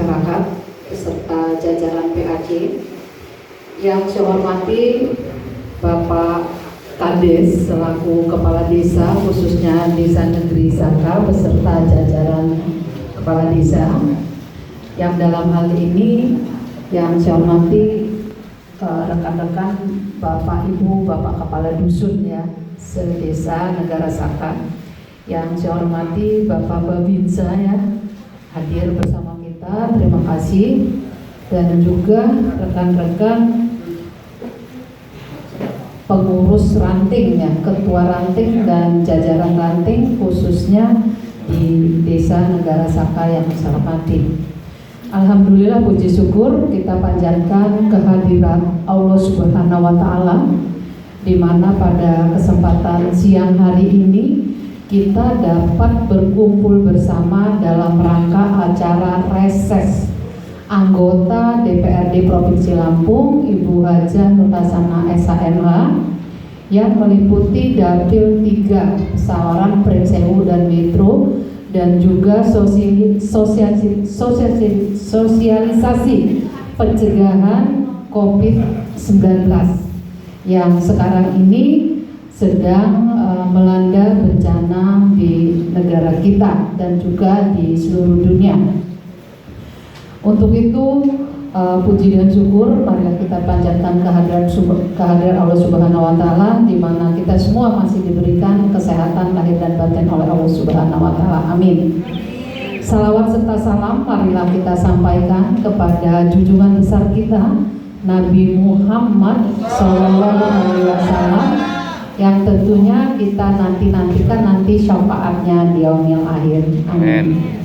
masyarakat beserta jajaran PAC. Yang saya hormati Bapak Kades selaku Kepala Desa, khususnya Desa Negeri Saka beserta jajaran Kepala Desa. Yang dalam hal ini yang saya hormati rekan-rekan Bapak Ibu, Bapak Kepala Dusun ya, se-Desa Negara Saka. Yang saya hormati Bapak Babinsa ya, hadir bersama kita, terima kasih. Dan juga rekan-rekan pengurus ranting ya, ketua ranting dan jajaran ranting khususnya di Desa Negara Saka yang saya hormati. Alhamdulillah, puji syukur kita panjatkan kehadiran Allah Subhanahu wa Ta'ala, di mana pada kesempatan siang hari ini kita dapat berkumpul bersama dalam rangka acara reses anggota DPRD Provinsi Lampung, Ibu Hajah Nurhasana SHMH, yang meliputi Dapil 3 Sawaran, Pringsewu dan Metro, dan juga sosialisasi pencegahan COVID-19 yang sekarang ini sedang melanda bencana di negara kita dan juga di seluruh dunia. Untuk itu puji dan syukur marilah kita panjatkan kehadiran Allah Subhanahu wa Ta'ala, di mana kita semua masih diberikan kesehatan lahir dan batin oleh Allah Subhanahu wa Ta'ala. Amin. Salawat serta salam marilah kita sampaikan kepada junjungan besar kita Nabi Muhammad SAW, yang tentunya kita nantikan syafaatnya di yaumil akhir. Amin.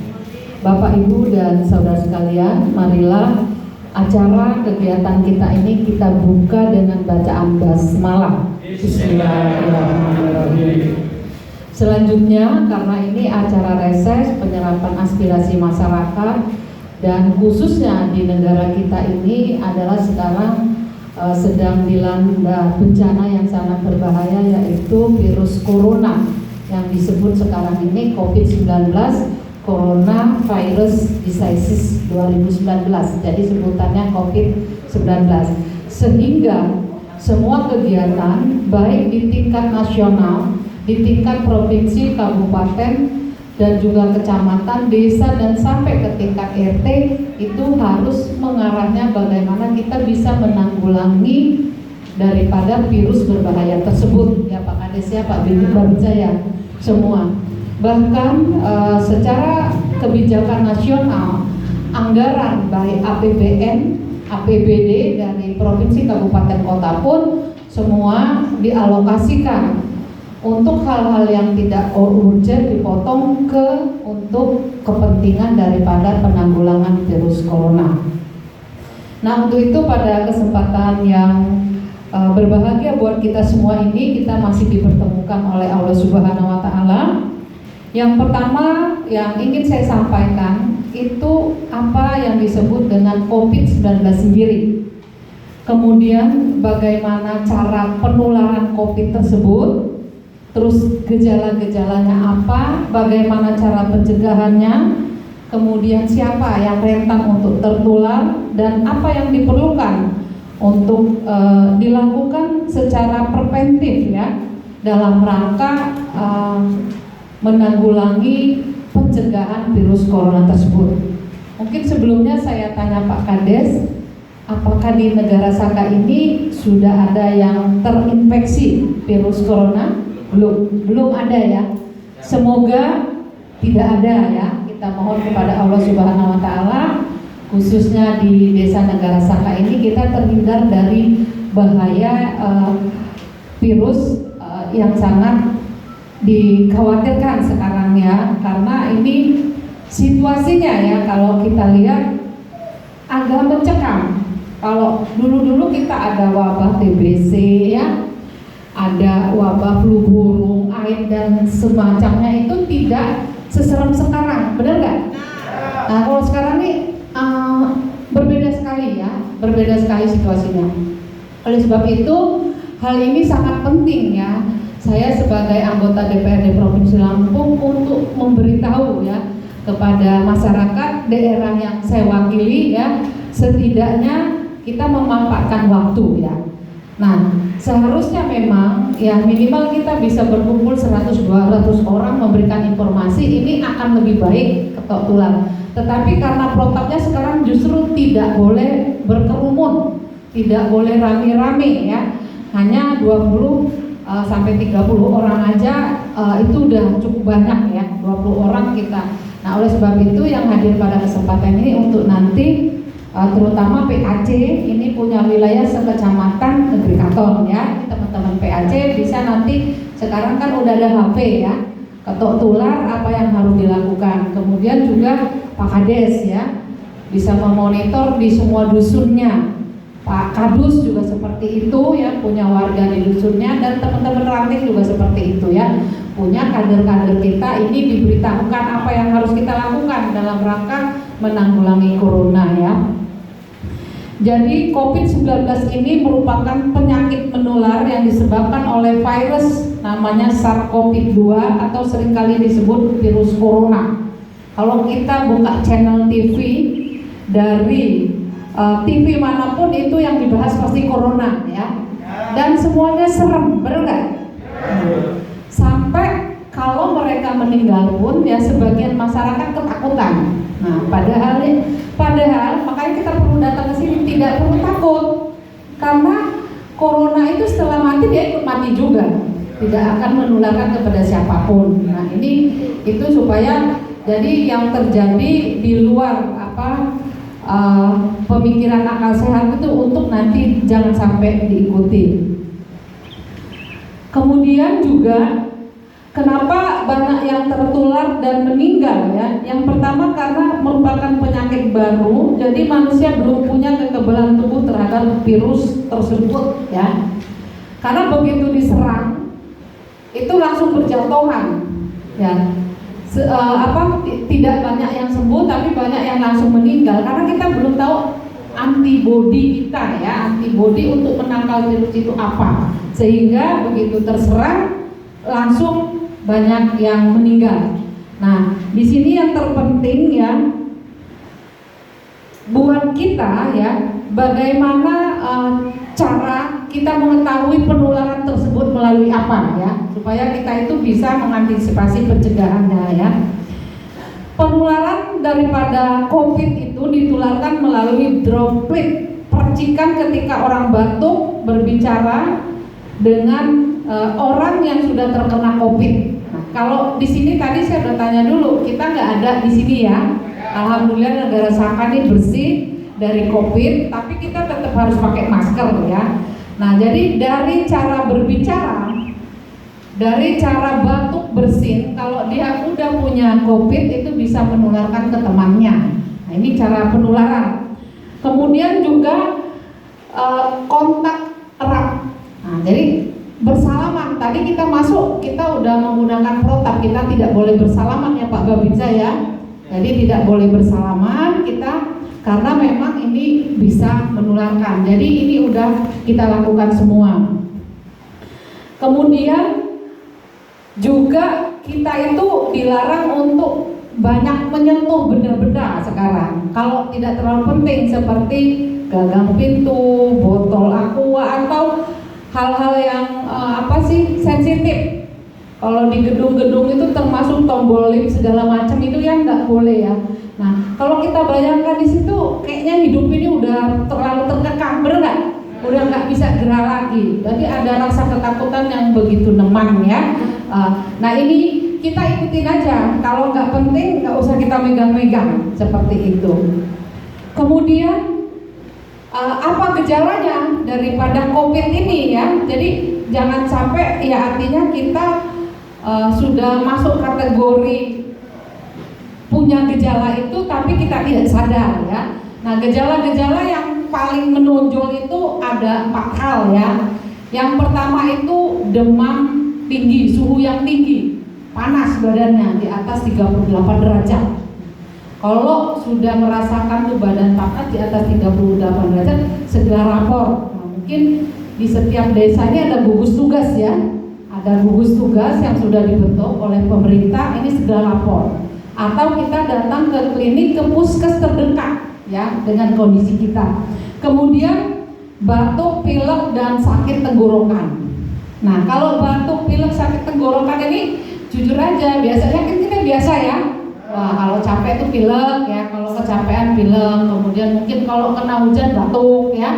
Bapak, Ibu, dan saudara sekalian, marilah acara kegiatan kita ini kita buka dengan bacaan basmalah. Bismillahirrahmanirrahim. Selanjutnya, karena ini acara reses penyerapan aspirasi masyarakat, dan khususnya di negara kita ini adalah sekarang sedang dilanda bencana yang sangat berbahaya, yaitu virus corona yang disebut sekarang ini COVID-19, Coronavirus Disease 2019, jadi sebutannya COVID-19. Sehingga semua kegiatan baik di tingkat nasional, di tingkat provinsi, kabupaten, dan juga kecamatan, desa, dan sampai ke tingkat RT itu harus mengarahnya bagaimana kita bisa menanggulangi daripada virus berbahaya tersebut ya Pak Kades ya, Pak Babinsa ya, semua. Bahkan secara kebijakan nasional, anggaran baik APBN, APBD dari provinsi, kabupaten, kota pun semua dialokasikan untuk hal-hal yang tidak urgent, dipotong untuk kepentingan daripada penanggulangan virus corona. Nah, untuk itu pada kesempatan yang berbahagia buat kita semua ini, kita masih dipertemukan oleh Allah Subhanahu wa Ta'ala. Yang pertama yang ingin saya sampaikan itu apa yang disebut dengan COVID-19 sendiri. Kemudian bagaimana cara penularan COVID tersebut, terus gejala-gejalanya apa, bagaimana cara pencegahannya, kemudian siapa yang rentan untuk tertular, dan apa yang diperlukan untuk dilakukan secara preventif ya, dalam rangka menanggulangi pencegahan virus corona tersebut. Mungkin sebelumnya saya tanya Pak Kades, apakah di negara Saka ini sudah ada yang terinfeksi virus corona? Belum ada ya. Semoga tidak ada ya. Kita mohon kepada Allah Subhanahu wa Ta'ala, khususnya di Desa Negara Saka ini kita terhindar dari bahaya virus yang sangat dikhawatirkan sekarang ya, karena ini situasinya ya, kalau kita lihat agak mencekam. Kalau dulu kita ada wabah TBC ya, ada wabah flu burung, AID dan semacamnya, itu tidak seserem sekarang, benar nggak? Nah, kalau sekarang nih berbeda sekali ya, berbeda sekali situasinya. Oleh sebab itu hal ini sangat penting ya, saya sebagai anggota DPRD Provinsi Lampung untuk memberitahu ya kepada masyarakat daerah yang saya wakili ya, setidaknya kita memanfaatkan waktu ya. Nah, seharusnya memang ya minimal kita bisa berkumpul 100-200 orang memberikan informasi, ini akan lebih baik ketok tular. Tetapi karena protapnya sekarang justru tidak boleh berkerumun, tidak boleh rame-rame ya. Hanya 20 sampai 30 orang aja itu udah cukup banyak ya, 20 orang kita. Nah, oleh sebab itu yang hadir pada kesempatan ini untuk nanti terutama PAC ini punya wilayah sekecamatan Negeri Katon ya. Teman-teman PAC bisa nanti, sekarang kan udah ada HP ya, ketok tular apa yang harus dilakukan. Kemudian juga Pak Kades ya bisa memonitor di semua dusunnya. Pak Kadus juga seperti itu ya, punya warga di dusunnya, dan teman-teman ranting juga seperti itu ya, punya kader-kader kita ini diberitahukan apa yang harus kita lakukan dalam rangka menanggulangi corona ya. Jadi COVID-19 ini merupakan penyakit menular yang disebabkan oleh virus namanya SARS-CoV-2 atau seringkali disebut virus corona. Kalau kita buka channel TV dari TV manapun itu yang dibahas pasti corona ya, dan semuanya serem, benar nggak? Sampai kalau mereka meninggal pun ya sebagian masyarakat ketakutan. Nah, padahal makanya kita perlu datang ke sini, tidak perlu takut, karena corona itu setelah mati dia ikut mati juga, tidak akan menularkan kepada siapapun. Nah, ini itu supaya jadi yang terjadi di luar pemikiran akal sehat itu untuk nanti jangan sampai diikuti. Kemudian juga kenapa banyak yang tertular dan meninggal ya? Yang pertama karena merupakan penyakit baru, jadi manusia belum punya kekebalan tubuh terhadap virus tersebut ya. Karena begitu diserang itu langsung berjatuhan ya. Tidak banyak yang sembuh tapi banyak yang langsung meninggal karena kita belum tahu antibodi kita ya, antibodi untuk menangkal virus itu apa, sehingga begitu terserang langsung banyak yang meninggal. Nah, di sini yang terpenting ya buat kita ya, bagaimana cara kita mengetahui penularan tersebut melalui apa ya, supaya kita itu bisa mengantisipasi pencegahannya ya. Penularan daripada COVID itu ditularkan melalui droplet, percikan ketika orang batuk berbicara dengan orang yang sudah terkena COVID. Nah, kalau di sini tadi saya udah tanya dulu, kita nggak ada di sini ya. Alhamdulillah negara Saka ini bersih dari COVID, tapi kita tetap harus pakai masker ya. Nah, jadi dari cara berbicara, dari cara batuk bersin, kalau dia udah punya COVID itu bisa menularkan ke temannya. Nah, ini cara penularan. Kemudian juga kontak erat. Nah, jadi bersalaman. Tadi kita masuk, kita udah menggunakan protap, kita tidak boleh bersalaman ya Pak Babinsa ya. Jadi tidak boleh bersalaman kita, karena memang ini bisa menularkan. Jadi ini udah kita lakukan semua. Kemudian juga kita itu dilarang untuk banyak menyentuh benda-benda sekarang. Kalau tidak terlalu penting seperti gagang pintu, botol aqua, atau hal-hal yang sensitif. Kalau di gedung-gedung itu termasuk tombol lift segala macam itu yang nggak boleh ya. Nah, kalau kita bayangkan di situ, kayaknya hidup ini udah terlalu terkekang, bener nggak? Udah nggak bisa gerak lagi. Jadi ada rasa ketakutan yang begitu neman ya. Nah, ini kita ikutin aja. Kalau nggak penting, nggak usah kita megang-megang seperti itu. Kemudian apa gejalanya daripada COVID ini ya? Jadi jangan sampai ya, artinya kita sudah masuk kategori punya gejala itu tapi kita tidak sadar ya. Nah, gejala-gejala yang paling menonjol itu ada 4 hal ya. Yang pertama itu demam tinggi, suhu yang tinggi, panas badannya di atas 38 derajat. Kalau sudah merasakan tuh badan panas di atas 38 derajat, segera lapor. Nah, mungkin di setiap desa ini ada gugus tugas ya. Ada gugus tugas yang sudah dibentuk oleh pemerintah, ini segera lapor. atau kita datang ke klinik, ke puskes terdekat ya dengan kondisi kita. Kemudian batuk, pilek, dan sakit tenggorokan. Nah, kalau batuk, pilek, sakit tenggorokan ini jujur aja biasanya kan kita biasa ya. Wah, kalau capek itu pilek ya, kalau kecapean pilek, kemudian mungkin kalau kena hujan batuk ya,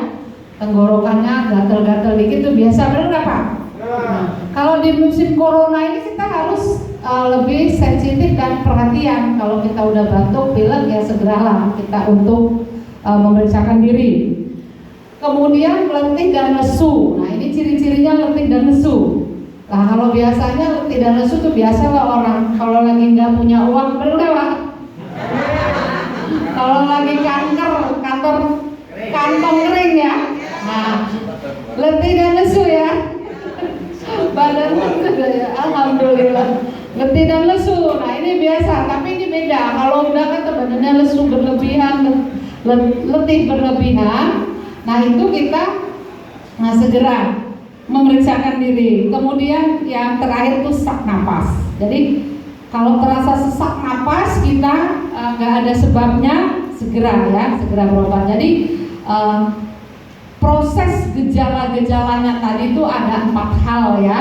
tenggorokannya gatel-gatel dikit itu biasa, benar nggak Pak? Nah, kalau di musim corona ini kita harus lebih sensitif dan perhatian. Kalau kita udah batuk, pilek ya segeralah kita untuk memeriksakan diri. Kemudian letih dan lesu. Nah, ini ciri-cirinya letih dan lesu. Nah, kalau biasanya letih dan lesu itu biasa lah orang kalau lagi nggak punya uang, bener nggak Pak? Kalau lagi kantong kering ya. Nah, letih dan lesu ya. Badan ya, alhamdulillah. Letih dan lesu. Nah, ini biasa, tapi ini beda. Kalau udah kan badannya lesu berlebihan, letih berlebihan. Nah, itu kita segera memeriksakan diri. Kemudian yang terakhir itu sesak napas. Jadi kalau terasa sesak napas kita nggak ada sebabnya, segera berobat. Jadi proses gejala-gejalanya tadi itu ada 4 hal ya.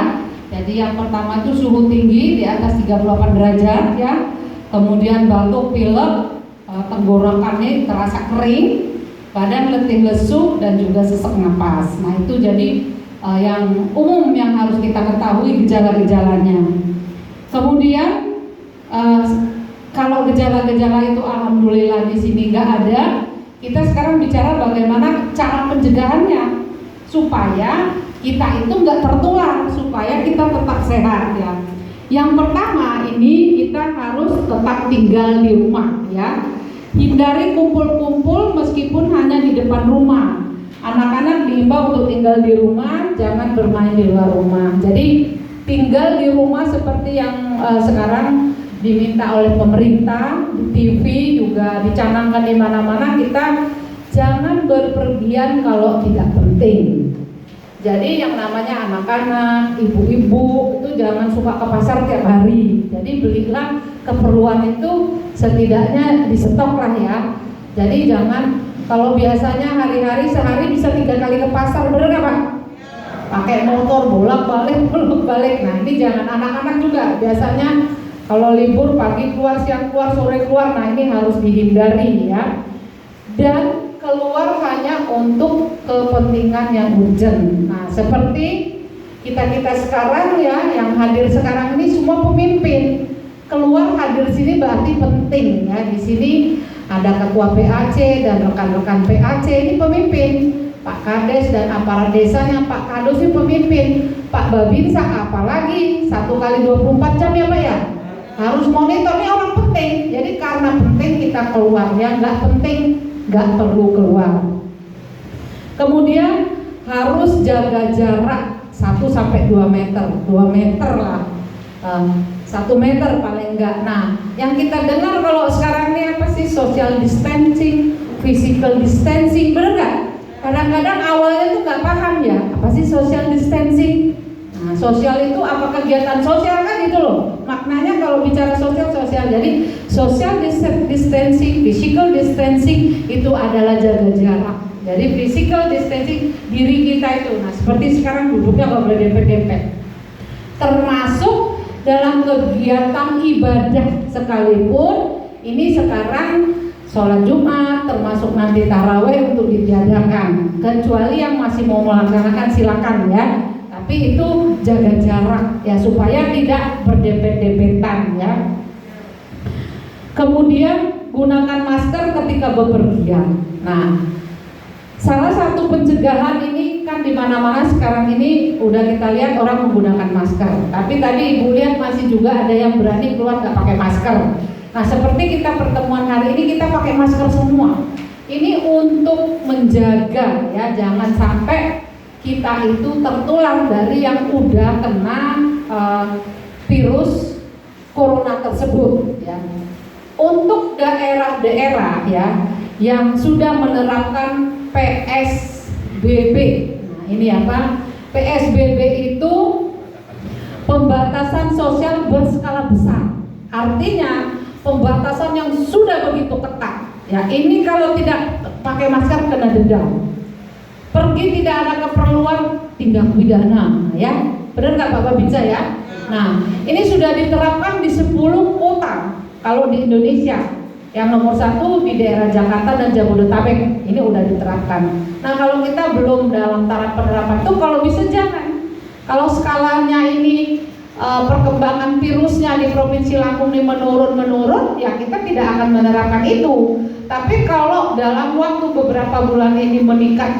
Jadi yang pertama itu suhu tinggi di atas 38 derajat ya. Kemudian batuk, pilek, tenggorokannya terasa kering, badan letih lesu, dan juga sesak napas. Nah, itu jadi yang umum yang harus kita ketahui gejala-gejalanya. Kemudian kalau gejala-gejala itu alhamdulillah di sini nggak ada, kita sekarang bicara bagaimana cara pencegahannya supaya kita itu nggak tertular, supaya kita tetap sehat ya. Yang pertama ini kita harus tetap tinggal di rumah ya. Hindari kumpul-kumpul meskipun hanya di depan rumah. Anak-anak diimbau untuk tinggal di rumah, jangan bermain di luar rumah. Jadi tinggal di rumah seperti yang sekarang diminta oleh pemerintah, di TV juga dicanangkan di mana-mana, kita jangan berpergian kalau tidak penting. Jadi yang namanya anak-anak, ibu-ibu itu jangan suka ke pasar tiap hari. Jadi belilah keperluan itu setidaknya di stok lah ya. Jadi jangan, kalau biasanya hari-hari sehari bisa 3 kali ke pasar, bener nggak Pak? Pakai motor bolak-balik. Nah, ini jangan. Anak-anak juga biasanya kalau libur pagi keluar, siang keluar, sore keluar. Nah, ini harus dihindari ya. Dan keluar hanya untuk kepentingan yang urgent. Nah, seperti kita sekarang ya, yang hadir sekarang ini semua pemimpin. Keluar hadir sini berarti penting ya. Di sini ada ketua PAC dan rekan-rekan PAC, ini pemimpin. Pak Kades dan aparat desanya, Pak Kadus ini pemimpin. Pak Babinsa apalagi 1 kali 24 jam ya Pak ya. Harus monitor, ini orang penting. Jadi karena penting kita keluar ya, nggak penting nggak perlu keluar. Kemudian harus jaga jarak 1-2 meter, 2 meter lah. 1 meter paling enggak. Nah, yang kita dengar kalau sekarang ini apa sih? Social distancing, physical distancing, bener nggak? Kadang-kadang awalnya tuh nggak paham ya, apa sih social distancing? Nah, sosial itu apa? Kegiatan sosial kan itu loh. Maknanya kalau bicara sosial. Jadi social distancing, physical distancing itu adalah jaga jarak. Jadi physical distancing diri kita itu. Nah, seperti sekarang duduknya nggak boleh dempet-dempet. Termasuk dalam kegiatan ibadah sekalipun, ini sekarang sholat Jumat termasuk nanti taraweh untuk ditiadakan. Kecuali yang masih mau melaksanakan silakan ya. Tapi itu jaga jarak ya supaya tidak berdempet-dempetan ya. Kemudian gunakan masker ketika bepergian. Nah, salah satu pencegahan ini kan di mana-mana sekarang ini udah kita lihat orang menggunakan masker. Tapi tadi Ibu lihat masih juga ada yang berani keluar nggak pakai masker. Nah, seperti kita pertemuan hari ini kita pakai masker semua. Ini untuk menjaga ya, jangan sampai kita itu tertular dari yang udah kena virus corona tersebut ya. Untuk daerah-daerah ya yang sudah menerapkan PSBB. Nah, ini apa? PSBB itu pembatasan sosial berskala besar. Artinya pembatasan yang sudah begitu ketat. Ya, ini kalau tidak pakai masker kena denda. Pergi tidak ada keperluan tindak pidana, ya. Benar nggak Pak Babinsa ya? Nah, ini sudah diterapkan di 10 kota kalau di Indonesia. Yang nomor 1 di daerah Jakarta dan Jabodetabek, ini udah diterapkan. Nah, kalau kita belum dalam taraf penerapan itu, kalau bisa jangan. Kalau skalanya ini perkembangan virusnya di Provinsi Lampung ini menurun, ya kita tidak akan menerapkan itu. Tapi kalau dalam waktu beberapa bulan ini meningkat,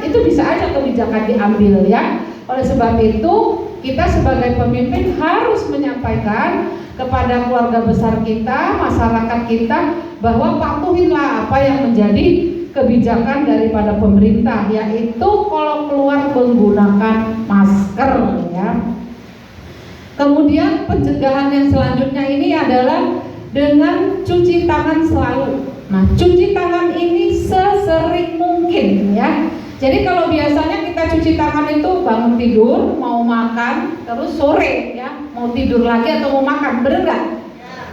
itu bisa aja kebijakan diambil, ya. Oleh sebab itu, kita sebagai pemimpin harus menyampaikan kepada keluarga besar kita, masyarakat kita, bahwa patuhilah apa yang menjadi kebijakan daripada pemerintah, yaitu kalau keluar menggunakan masker, ya. Kemudian pencegahan yang selanjutnya ini adalah dengan cuci tangan selalu. Nah, cuci tangan ini sesering mungkin, ya. Jadi kalau biasanya kita cuci tangan itu bangun tidur, mau makan, terus sore, ya, mau tidur lagi atau mau makan, bener nggak?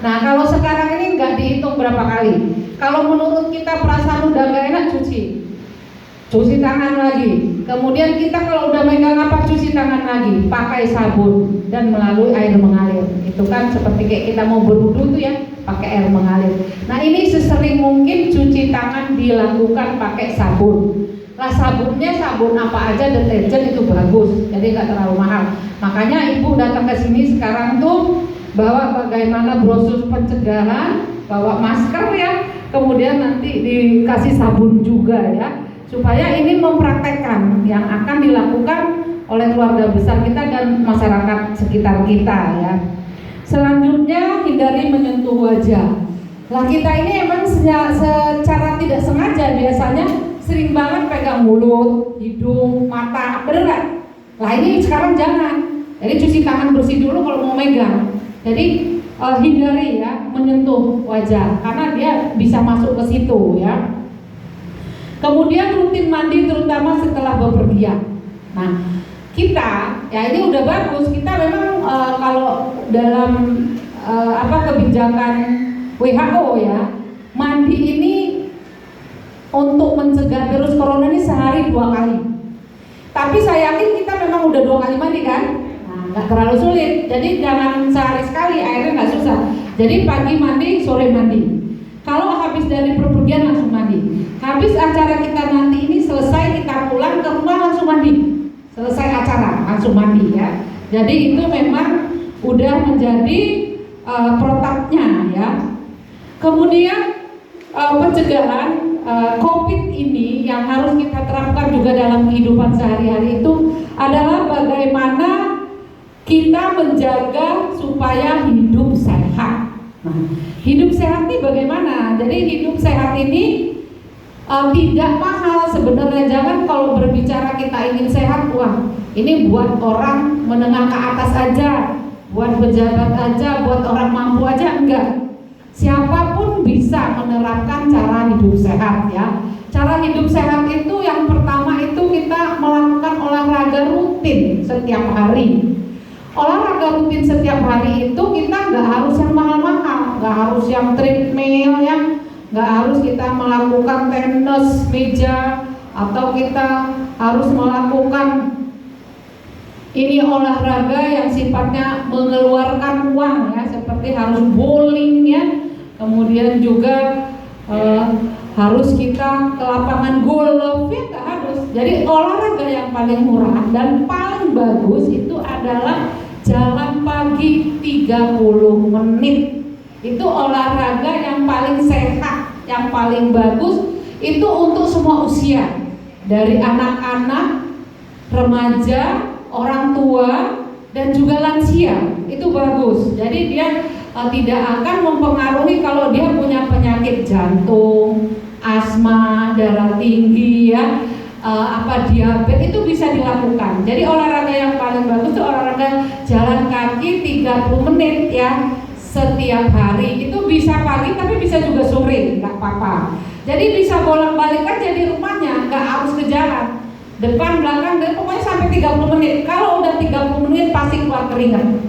Nah, kalau sekarang ini nggak dihitung berapa kali. Kalau menurut kita perasaan udah nggak enak, cuci tangan lagi. Kemudian kita kalau udah megang apa, cuci tangan lagi, pakai sabun dan melalui air mengalir. Itu kan seperti kayak kita mau berwudu tuh, ya, pakai air mengalir. Nah, ini sesering mungkin cuci tangan dilakukan pakai sabun. Nah, sabunnya sabun apa aja, deterjen itu bagus, jadi nggak terlalu mahal. Makanya ibu datang ke sini sekarang tuh bawa bagaimana brosur pencegahan, bawa masker, ya, kemudian nanti dikasih sabun juga, ya, supaya ini mempraktekkan yang akan dilakukan oleh keluarga besar kita dan masyarakat sekitar kita, ya. Selanjutnya, hindari menyentuh wajah. Lah, kita ini emang secara tidak sengaja biasanya sering banget pegang mulut, hidung, mata, bener nggak? Lah, ini sekarang jangan. Jadi cuci tangan bersih dulu kalau mau megang. Jadi hindari, ya, menyentuh wajah karena dia bisa masuk ke situ, ya. Kemudian rutin mandi terutama setelah bepergian. Nah, kita, ya, ini udah bagus. Kita memang kalau dalam kebijakan WHO, ya, mandi ini untuk mencegah virus corona ini sehari 2 kali. Tapi saya yakin kita memang udah 2 kali mandi, kan? Nah, nggak terlalu sulit. Jadi jangan sehari sekali, airnya nggak susah. Jadi pagi mandi, sore mandi. Kalau habis dari perpergian langsung mandi. Habis acara kita nanti ini selesai, kita pulang ke rumah langsung mandi. Selesai acara langsung mandi, ya. Jadi itu memang udah menjadi protapnya, ya. Kemudian pencegahan COVID ini yang harus kita terapkan juga dalam kehidupan sehari-hari itu adalah bagaimana kita menjaga supaya hidup sehat. Nah, hidup sehat ini bagaimana? Jadi hidup sehat ini tidak mahal sebenarnya. Jangan kalau berbicara kita ingin sehat, wah, ini buat orang menengah ke atas aja, buat pejabat aja, buat orang mampu aja, enggak. Siapapun bisa menerapkan cara hidup sehat, ya. Cara hidup sehat itu yang pertama itu kita melakukan olahraga rutin setiap hari. Olahraga rutin setiap hari itu kita nggak harus yang mahal-mahal, nggak harus yang treadmill, ya, nggak harus kita melakukan tenis meja, atau kita harus melakukan ini olahraga yang sifatnya mengeluarkan uang, ya, seperti harus bowling, ya. Kemudian juga harus kita ke lapangan golf, ya, nggak harus. Jadi olahraga yang paling murah dan paling bagus itu adalah jalan pagi 30 menit. Itu olahraga yang paling sehat, yang paling bagus. Itu untuk semua usia, dari anak-anak, remaja, orang tua, dan juga lansia. Itu bagus. Jadi dia tidak akan mempengaruhi kalau dia punya penyakit jantung, asma, darah tinggi, ya, diabetes, itu bisa dilakukan. Jadi olahraga yang paling bagus itu olahraga jalan kaki 30 menit, ya, setiap hari. Itu bisa pagi tapi bisa juga sore, nggak apa-apa. Jadi bisa bolak-balik aja di rumahnya, nggak harus ke jalan. Depan belakang, dan pokoknya sampai 30 menit. Kalau udah 30 menit pasti keluar keringat.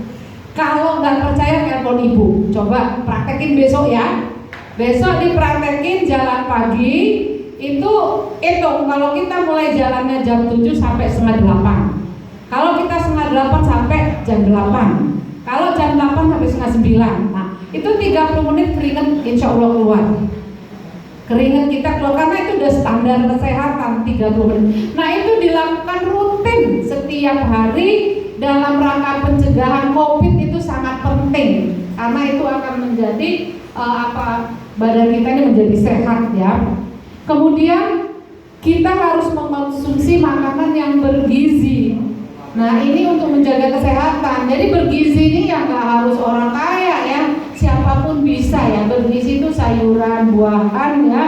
Kalau nggak percaya telepon ibu, coba praktekin besok ya. Besok dipraktekin jalan pagi, itu hitung kalau kita mulai jalannya jam 7 sampai setengah 8. Kalau kita setengah 8 sampai jam 8. Kalau jam 8 sampai setengah 9. Nah, itu 30 menit keringat insya Allah keluar. Keringat kita keluar karena itu udah standar kesehatan 30 menit. Nah, itu dilakukan rutin setiap hari dalam rangka pencegahan COVID itu sangat penting karena itu akan menjadi badan kita ini menjadi sehat ya. Kemudian kita harus mengkonsumsi makanan yang bergizi. Nah, ini untuk menjaga kesehatan. Jadi bergizi ini ya nggak harus orang kaya ya, siapapun bisa ya. Bergizi itu sayuran, buahan ya,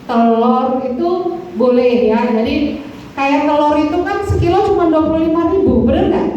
telur itu boleh ya. Jadi kayak telur itu kan sekilo cuma 25.000, bener nggak?